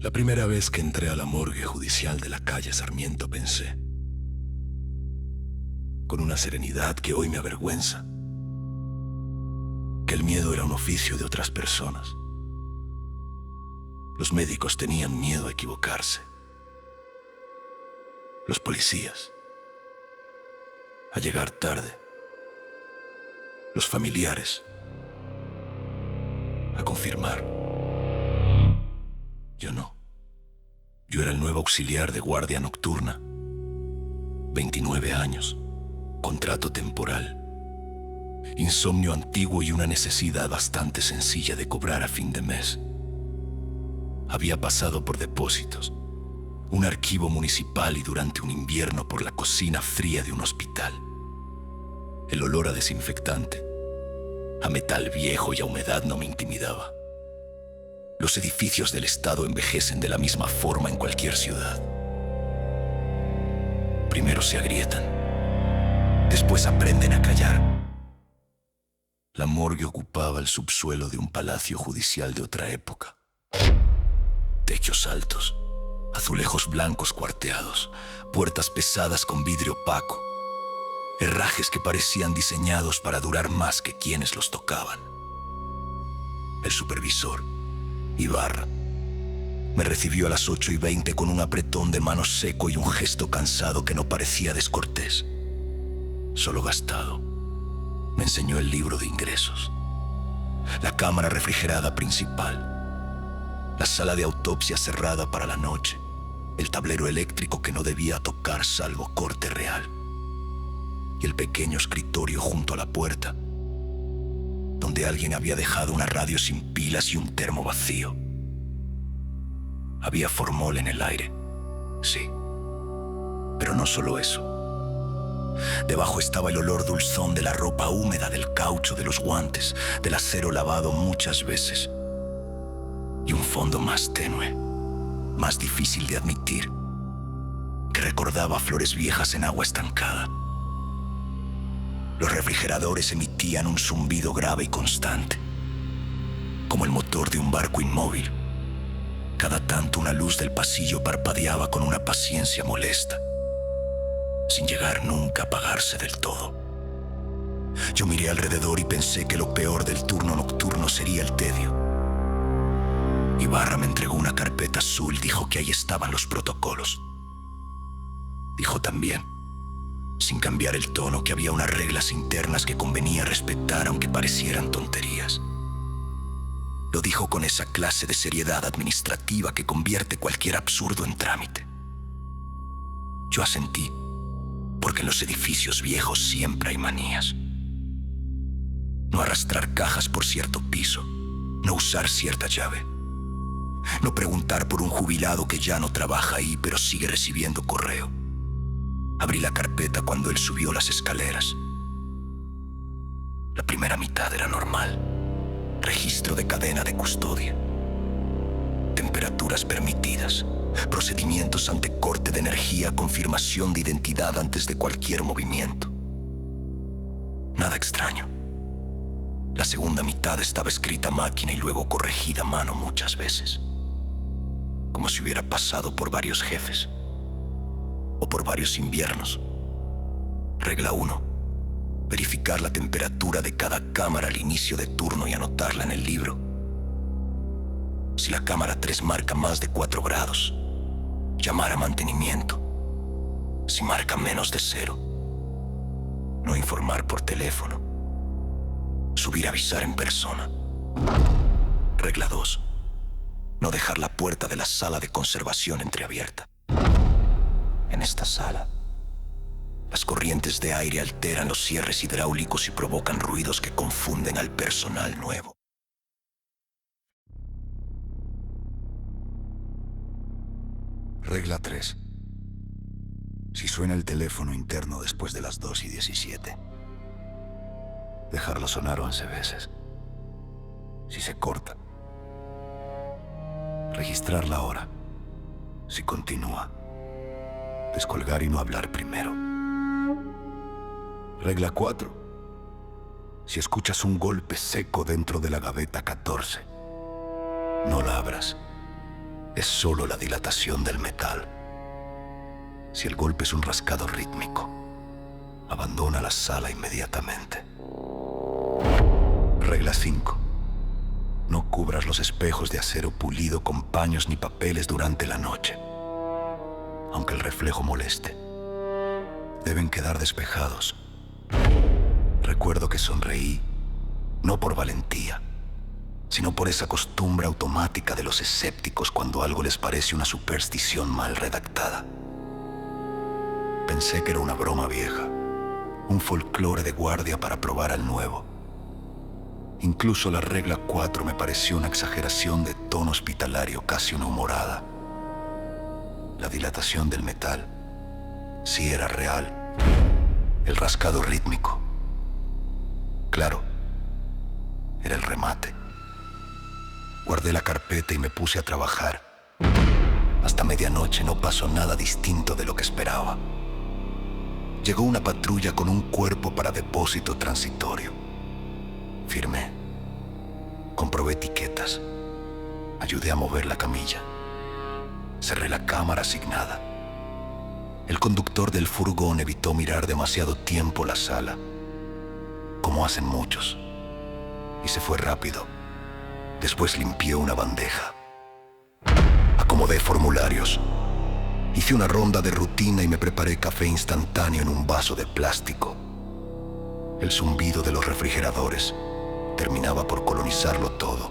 La primera vez que entré a la morgue judicial de la calle Sarmiento pensé, con una serenidad que hoy me avergüenza, que el miedo era un oficio de otras personas. Los médicos tenían miedo a equivocarse. Los policías a llegar tarde. Los familiares a confirmar. Yo no. Yo era el nuevo auxiliar de guardia nocturna. 29 años. Contrato temporal. Insomnio antiguo y una necesidad bastante sencilla de cobrar a fin de mes. Había pasado por depósitos, un archivo municipal y durante un invierno por la cocina fría de un hospital. El olor a desinfectante, a metal viejo y a humedad no me intimidaba. Los edificios del Estado envejecen de la misma forma en cualquier ciudad. Primero se agrietan, después aprenden a callar. La morgue ocupaba el subsuelo de un palacio judicial de otra época. Techos altos, azulejos blancos cuarteados, puertas pesadas con vidrio opaco, herrajes que parecían diseñados para durar más que quienes los tocaban. El supervisor, Ibarra, me recibió a las 8:20 con un apretón de mano seco y un gesto cansado que no parecía descortés, solo gastado. Me enseñó el libro de ingresos, la cámara refrigerada principal, la sala de autopsia cerrada para la noche, el tablero eléctrico que no debía tocar salvo corte real, y el pequeño escritorio junto a la puerta, donde alguien había dejado una radio sin pilas y un termo vacío. Había formol en el aire, sí, pero no solo eso. Debajo estaba el olor dulzón de la ropa húmeda, del caucho de los guantes, del acero lavado muchas veces. Y un fondo más tenue, más difícil de admitir, que recordaba flores viejas en agua estancada. Los refrigeradores emitían un zumbido grave y constante, como el motor de un barco inmóvil. Cada tanto una luz del pasillo parpadeaba con una paciencia molesta, sin llegar nunca a apagarse del todo. Yo miré alrededor y pensé que lo peor del turno nocturno sería el tedio. Ibarra me entregó una carpeta azul, dijo que ahí estaban los protocolos. Dijo también, sin cambiar el tono, que había unas reglas internas que convenía respetar aunque parecieran tonterías. Lo dijo con esa clase de seriedad administrativa que convierte cualquier absurdo en trámite. Yo asentí, porque en los edificios viejos siempre hay manías. No arrastrar cajas por cierto piso, no usar cierta llave, no preguntar por un jubilado que ya no trabaja ahí pero sigue recibiendo correo. Abrí la carpeta cuando él subió las escaleras. La primera mitad era normal. Registro de cadena de custodia, temperaturas permitidas, procedimientos ante corte de energía, confirmación de identidad antes de cualquier movimiento. Nada extraño. La segunda mitad estaba escrita a máquina y luego corregida a mano muchas veces, como si hubiera pasado por varios jefes o por varios inviernos. Regla 1. Verificar la temperatura de cada cámara al inicio de turno y anotarla en el libro. Si la cámara 3 marca más de 4 grados, llamar a mantenimiento. Si marca menos de 0, no informar por teléfono. Subir a avisar en persona. Regla 2. No dejar la puerta de la sala de conservación entreabierta. En esta sala, las corrientes de aire alteran los cierres hidráulicos y provocan ruidos que confunden al personal nuevo. Regla 3. Si suena el teléfono interno después de las 2:17, dejarlo sonar 11 veces. Si se corta, registrar la hora. Si continúa, descolgar y no hablar primero. Regla 4. Si escuchas un golpe seco dentro de la gaveta 14, no la abras. es solo la dilatación del metal. Si el golpe es un rascado rítmico, abandona la sala inmediatamente. Regla 5. No cubras los espejos de acero pulido con paños ni papeles durante la noche. Aunque el reflejo moleste, deben quedar despejados. Recuerdo que sonreí, no por valentía, sino por esa costumbre automática de los escépticos cuando algo les parece una superstición mal redactada. Pensé que era una broma vieja, un folclore de guardia para probar al nuevo. Incluso la regla 4 me pareció una exageración de tono hospitalario, casi una humorada. La dilatación del metal sí era real. El rascado rítmico, claro, era el remate. Guardé la carpeta y me puse a trabajar. Hasta medianoche no pasó nada distinto de lo que esperaba. Llegó una patrulla con un cuerpo para depósito transitorio. Firmé. Comprobé etiquetas. Ayudé a mover la camilla. Cerré la cámara asignada. El conductor del furgón evitó mirar demasiado tiempo la sala, como hacen muchos, y se fue rápido. Después limpió una bandeja. Acomodé formularios. Hice una ronda de rutina y me preparé café instantáneo en un vaso de plástico. El zumbido de los refrigeradores terminaba por colonizarlo todo.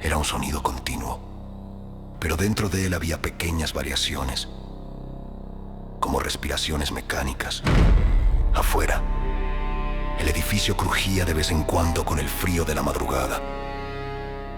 Era un sonido continuo, pero dentro de él había pequeñas variaciones, como respiraciones mecánicas. Afuera, el edificio crujía de vez en cuando con el frío de la madrugada.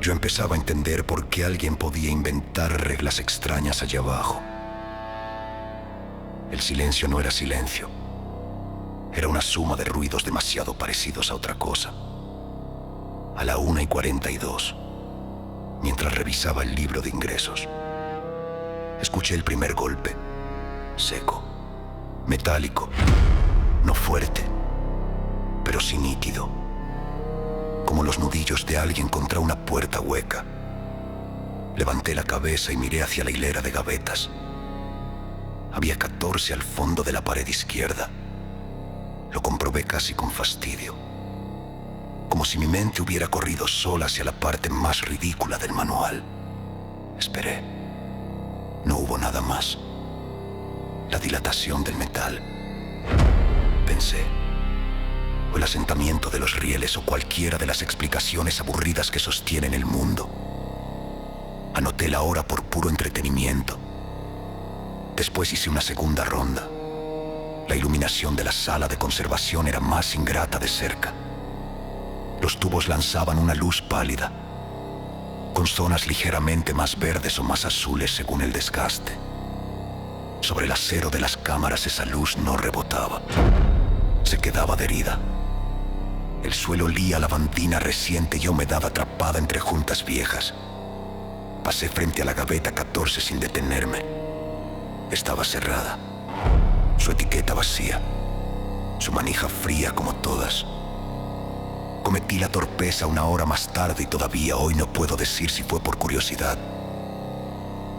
Yo empezaba a entender por qué alguien podía inventar reglas extrañas allá abajo. El silencio no era silencio. Era una suma de ruidos demasiado parecidos a otra cosa. A la 1:42, mientras revisaba el libro de ingresos, escuché el primer golpe. Seco, metálico, no fuerte, pero sí nítido, como los nudillos de alguien contra una puerta hueca. Levanté la cabeza y miré hacia la hilera de gavetas. Había 14 al fondo de la pared izquierda. Lo comprobé casi con fastidio, como si mi mente hubiera corrido sola hacia la parte más ridícula del manual. Esperé. No hubo nada más. La dilatación del metal, pensé, o el asentamiento de los rieles o cualquiera de las explicaciones aburridas que sostienen el mundo. Anoté la hora por puro entretenimiento. Después hice una segunda ronda. La iluminación de la sala de conservación era más ingrata de cerca. Los tubos lanzaban una luz pálida, con zonas ligeramente más verdes o más azules según el desgaste. Sobre el acero de las cámaras esa luz no rebotaba, se quedaba adherida. El suelo olía a lavandina reciente y humedad atrapada entre juntas viejas. Pasé frente a la gaveta 14 sin detenerme. Estaba cerrada, su etiqueta vacía, su manija fría como todas. Cometí la torpeza una hora más tarde y todavía hoy no puedo decir si fue por curiosidad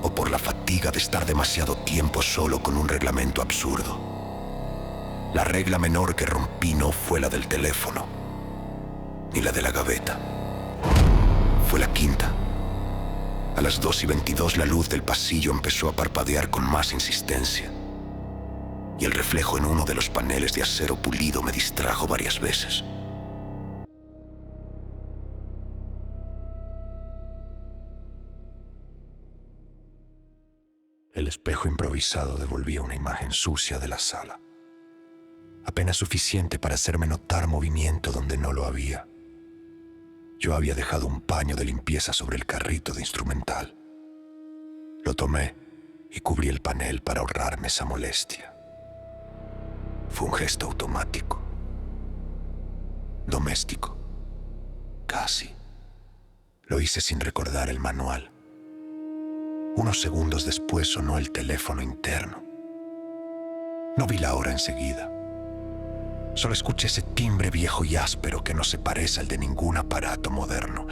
o por la fatiga de estar demasiado tiempo solo con un reglamento absurdo. La regla menor que rompí no fue la del teléfono, ni la de la gaveta. Fue la quinta. A las 2:22 la luz del pasillo empezó a parpadear con más insistencia, y el reflejo en uno de los paneles de acero pulido me distrajo varias veces. El espejo improvisado devolvía una imagen sucia de la sala, apenas suficiente para hacerme notar movimiento donde no lo había. Yo había dejado un paño de limpieza sobre el carrito de instrumental. Lo tomé y cubrí el panel para ahorrarme esa molestia. Fue un gesto automático, doméstico, casi. Lo hice sin recordar el manual. Unos segundos después sonó el teléfono interno. No vi la hora enseguida. Solo escuché ese timbre viejo y áspero que no se parece al de ningún aparato moderno.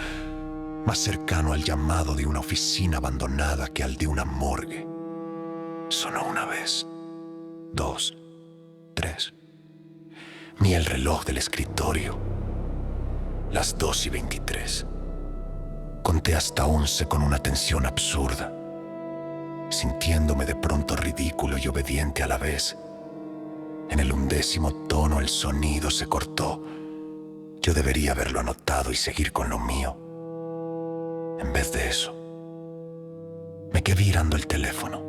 más cercano al llamado de una oficina abandonada que al de una morgue. Sonó una vez, 2, 3. Miré el reloj del escritorio. Las 2:23. Conté hasta 11 con una tensión absurda, sintiéndome de pronto ridículo y obediente a la vez. En el 11º tono el sonido se cortó. Yo debería haberlo anotado y seguir con lo mío. En vez de eso, me quedé mirando el teléfono.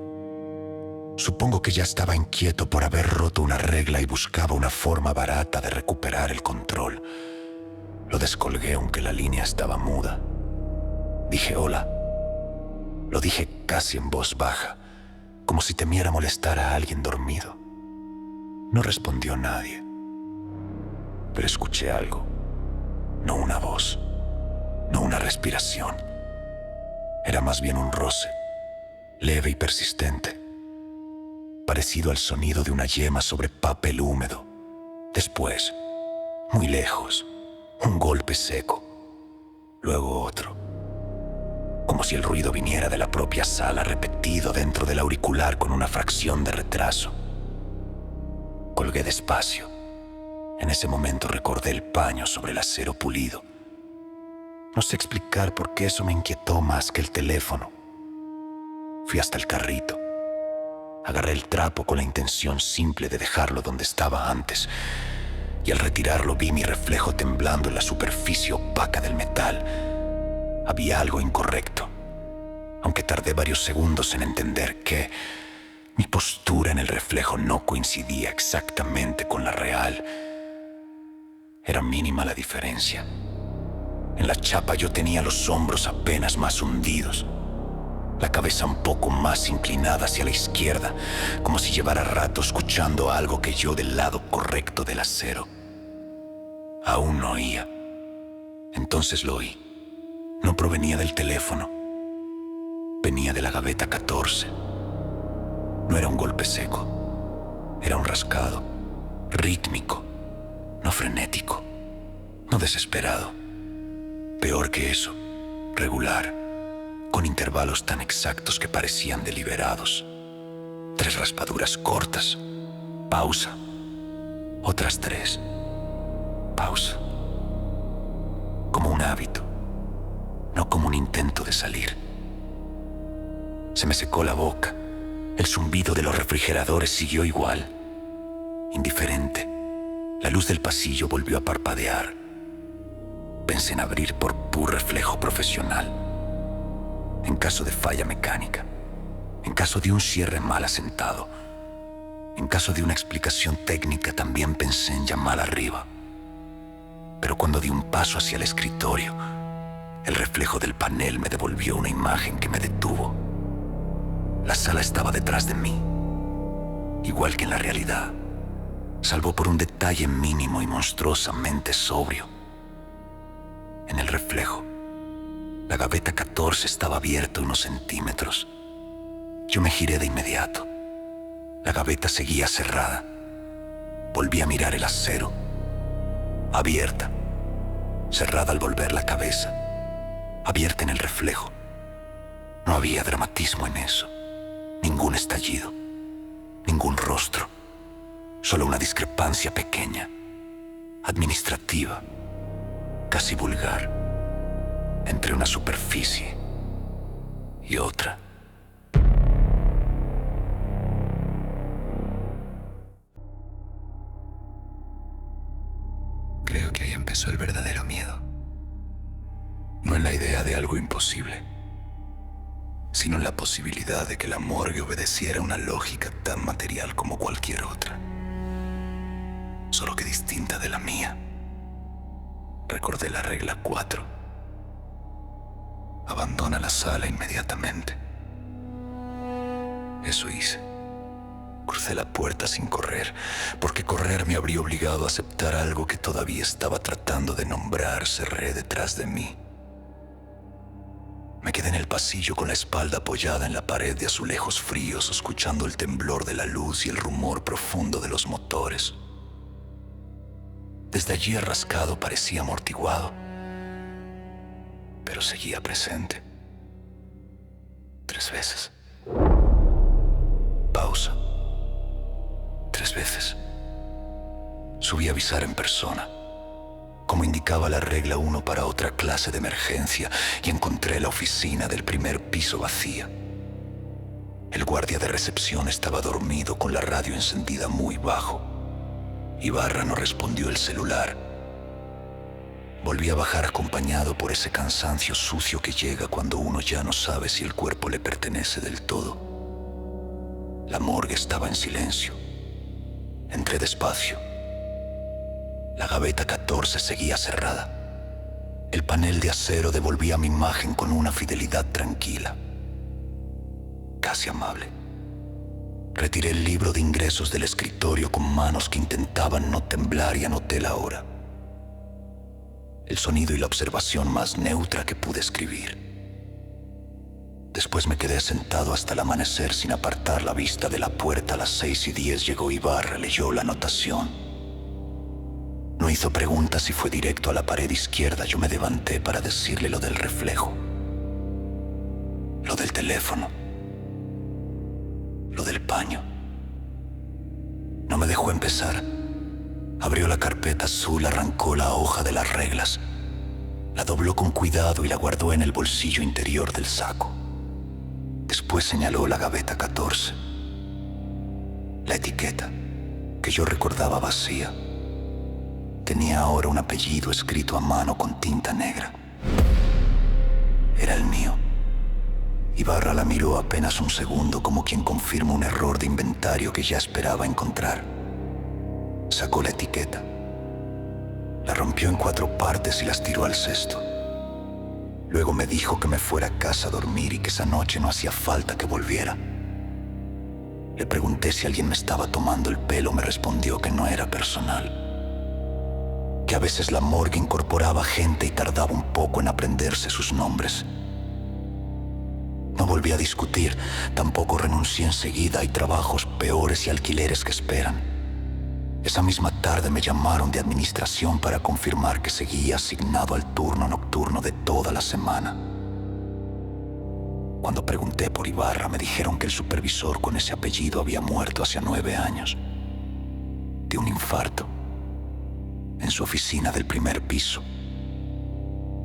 Supongo que ya estaba inquieto por haber roto una regla y buscaba una forma barata de recuperar el control. Lo descolgué aunque la línea estaba muda. Dije hola. Lo dije casi en voz baja, como si temiera molestar a alguien dormido. No respondió nadie, pero escuché algo. No una voz, no una respiración. Era más bien un roce, leve y persistente, parecido al sonido de una yema sobre papel húmedo. Después, muy lejos, un golpe seco, luego otro, como si el ruido viniera de la propia sala, repetido dentro del auricular con una fracción de retraso. Colgué despacio. En ese momento recordé el paño sobre el acero pulido. No sé explicar por qué eso me inquietó más que el teléfono. Fui hasta el carrito. Agarré el trapo con la intención simple de dejarlo donde estaba antes, y al retirarlo vi mi reflejo temblando en la superficie opaca del metal. Había algo incorrecto, aunque tardé varios segundos en entender que mi postura en el reflejo no coincidía exactamente con la real. Era mínima la diferencia. En la chapa yo tenía los hombros apenas más hundidos, la cabeza un poco más inclinada hacia la izquierda, como si llevara rato escuchando algo que yo del lado correcto del acero aún no oía. Entonces lo oí. No provenía del teléfono. Venía de la gaveta 14. No era un golpe seco. Era un rascado, rítmico, no frenético, no desesperado. Peor que eso, regular, con intervalos tan exactos que parecían deliberados. 3 raspaduras cortas, pausa, otras 3, pausa. Como un hábito, no como un intento de salir. Se me secó la boca. El zumbido de los refrigeradores siguió igual, indiferente. La luz del pasillo volvió a parpadear. Pensé en abrir por puro reflejo profesional. En caso de falla mecánica, en caso de un cierre mal asentado, en caso de una explicación técnica, también pensé en llamar arriba. Pero cuando di un paso hacia el escritorio, el reflejo del panel me devolvió una imagen que me detuvo. La sala estaba detrás de mí, igual que en la realidad, salvo por un detalle mínimo y monstruosamente sobrio. En el reflejo, la gaveta 14 estaba abierta unos centímetros. Yo me giré de inmediato. La gaveta seguía cerrada. Volví a mirar el acero. Abierta, cerrada al volver la cabeza, abierta en el reflejo. No había dramatismo en eso. Ningún estallido, ningún rostro, solo una discrepancia pequeña, administrativa, casi vulgar, entre una superficie y otra. Creo que ahí empezó el verdadero miedo. No en la idea de algo imposible, sino en la posibilidad de que la morgue obedeciera una lógica tan material como cualquier otra, solo que distinta de la mía. Recordé la regla 4. Abandona la sala inmediatamente. Eso hice. Crucé la puerta sin correr, porque correr me habría obligado a aceptar algo que todavía estaba tratando de nombrar. Cerré detrás de mí. Me quedé en el pasillo con la espalda apoyada en la pared de azulejos fríos, escuchando el temblor de la luz y el rumor profundo de los motores. Desde allí el rascado parecía amortiguado. pero seguía presente. 3 veces. Pausa. 3 veces. Subí a avisar en persona, como indicaba la regla 1 para otra clase de emergencia, y encontré la oficina del primer piso vacía. El guardia de recepción estaba dormido con la radio encendida muy bajo. Ibarra no respondió el celular. Volví a bajar acompañado por ese cansancio sucio que llega cuando uno ya no sabe si el cuerpo le pertenece del todo. La morgue estaba en silencio. Entré despacio. La gaveta 14 seguía cerrada. El panel de acero devolvía mi imagen con una fidelidad tranquila, casi amable. Retiré el libro de ingresos del escritorio con manos que intentaban no temblar y anoté la hora. El sonido y la observación más neutra que pude escribir. Después me quedé sentado hasta el amanecer sin apartar la vista de la puerta. A las 6:10 llegó Ibarra, leyó la anotación. No hizo preguntas y fue directo a la pared izquierda. Yo me levanté para decirle lo del reflejo, lo del teléfono, lo del paño. No me dejó empezar. Abrió la carpeta azul, arrancó la hoja de las reglas, la dobló con cuidado y la guardó en el bolsillo interior del saco. Después señaló la gaveta 14. La etiqueta, que yo recordaba vacía, tenía ahora un apellido escrito a mano con tinta negra. Era el mío. Ibarra la miró apenas un segundo, como quien confirma un error de inventario que ya esperaba encontrar. Sacó la etiqueta, la rompió en 4 partes y las tiró al cesto. Luego me dijo que me fuera a casa a dormir y que esa noche no hacía falta que volviera. Le pregunté si alguien me estaba tomando el pelo. Me respondió que no era personal, que a veces la morgue incorporaba gente y tardaba un poco en aprenderse sus nombres. No volví a discutir, tampoco renuncié enseguida. Hay trabajos peores y alquileres que esperan. Esa misma tarde me llamaron de administración para confirmar que seguía asignado al turno nocturno de toda la semana. Cuando pregunté por Ibarra, me dijeron que el supervisor con ese apellido había muerto hace 9 años, de un infarto, en su oficina del primer piso.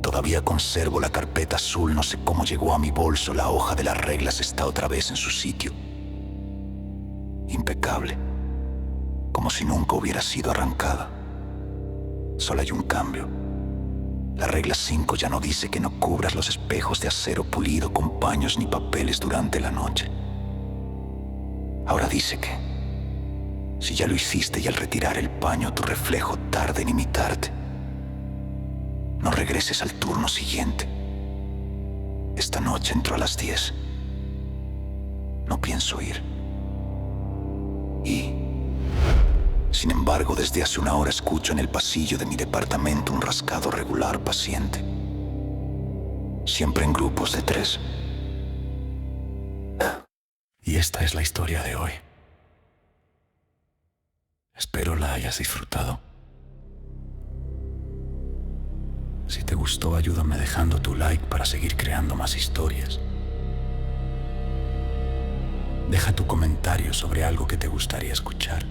Todavía conservo la carpeta azul. No sé cómo llegó a mi bolso. La hoja de las reglas está otra vez en su sitio, impecable, como si nunca hubiera sido arrancada. Solo hay un cambio. La regla 5 ya no dice que no cubras los espejos de acero pulido con paños ni papeles durante la noche. Ahora dice que si ya lo hiciste y al retirar el paño tu reflejo tarda en imitarte, no regreses al turno siguiente. Esta noche entro a las 10. No pienso ir. Y, sin embargo, desde hace 1 hora escucho en el pasillo de mi departamento un rascado regular, paciente. Siempre en grupos de 3. Y esta es la historia de hoy. Espero la hayas disfrutado. Si te gustó, ayúdame dejando tu like para seguir creando más historias. Deja tu comentario sobre algo que te gustaría escuchar.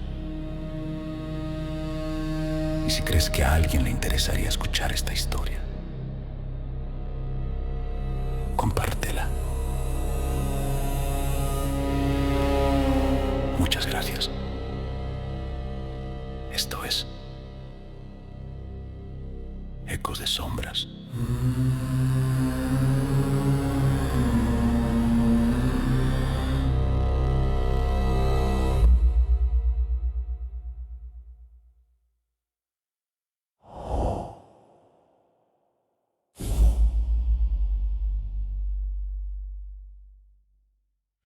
Y si crees que a alguien le interesaría escuchar esta historia, compártela. Muchas gracias. Esto es Ecos de Sombras.